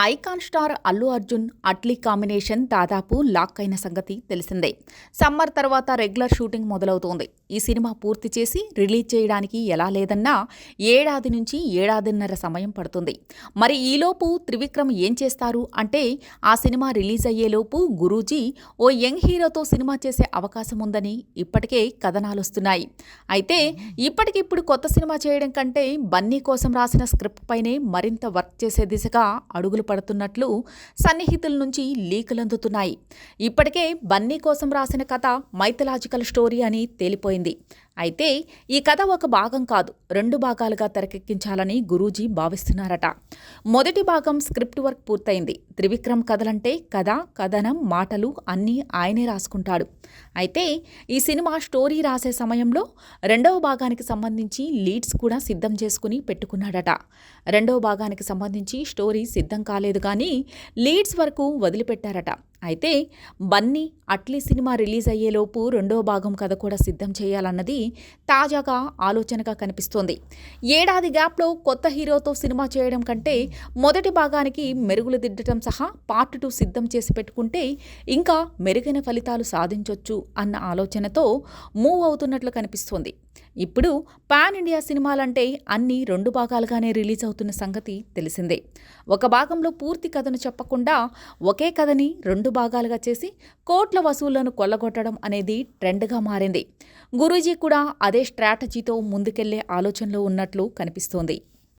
Icon star Allu Arjun Atlee combination దాదాపు lock అయిన సంగతి తెలిసిందే. సమ్మర్ తర్వాత రెగ్యులర్ షూటింగ్ మొదలవుతోంది. ఈ సినిమా పూర్తి చేసి రిలీజ్ చేయడానికి ఎలా లేదన్నా ఏడాది నుంచి ఏడాదిన్నర సమయం పడుతుంది. మరి ఈలోపు త్రివిక్రమ్ ఏం చేస్తారు అంటే, ఆ సినిమా రిలీజ్ అయ్యేలోపు గురూజీ ఓ యంగ్ హీరోతో సినిమా చేసే అవకాశం ఉందని ఇప్పటికే కథనాలొస్తున్నాయి. అయితే ఇప్పటికిప్పుడు కొత్త సినిమా చేయడం కంటే బన్నీ కోసం రాసిన స్క్రిప్ట్ పైనే మరింత వర్క్ చేసే దిశగా అడుగులు పడుతున్నట్లు సన్నిహితుల నుంచి లీకులందుతున్నాయి. ఇప్పటికే బన్నీ కోసం రాసిన కథ మైథలాజికల్ స్టోరీ అని తేలిపోయింది. అయితే ఈ కథ ఒక భాగం కాదు, 2 భాగాలుగా తెరకెక్కించాలని గురూజీ భావిస్తున్నారట. మొదటి భాగం స్క్రిప్ట్ వర్క్ పూర్తయింది. త్రివిక్రమ్ కథలంటే కథ, కథనం, మాటలు అన్నీ ఆయనే రాసుకుంటాడు. అయితే ఈ సినిమా స్టోరీ రాసే సమయంలో 2వ భాగానికి సంబంధించి లీడ్స్ కూడా సిద్ధం చేసుకుని పెట్టుకున్నాడట. 2వ భాగానికి సంబంధించి స్టోరీ సిద్ధం కాలేదు కానీ లీడ్స్ వరకు వదిలిపెట్టారట. అయితే బన్నీ అట్లీ సినిమా రిలీజ్ అయ్యేలోపు 2వ భాగం కథ కూడా సిద్ధం చేయాలన్నది తాజాగా ఆలోచనగా కనిపిస్తోంది. ఏడాది గ్యాప్లో కొత్త హీరోతో సినిమా చేయడం కంటే మొదటి భాగానికి మెరుగులు దిద్దటం సహా పార్ట్ 2 సిద్ధం చేసి పెట్టుకుంటే ఇంకా మెరుగైన ఫలితాలు సాధించొచ్చు అన్న ఆలోచనతో మూవ్ అవుతున్నట్లు కనిపిస్తోంది. ఇప్పుడు పాన్ ఇండియా సినిమాలంటే అన్నీ 2 భాగాలుగానే రిలీజ్ అవుతున్న సంగతి తెలిసిందే. ఒక భాగంలో పూర్తి కథను చెప్పకుండా ఒకే కథని 2 భాగాలుగా చేసి కోట్ల వసూళ్లను కొల్లగొట్టడం అనేది ట్రెండ్గా మారింది. గురూజీ కూడా అదే స్ట్రాటజీతో ముందుకెళ్లే ఆలోచనలో ఉన్నట్లు కనిపిస్తోంది.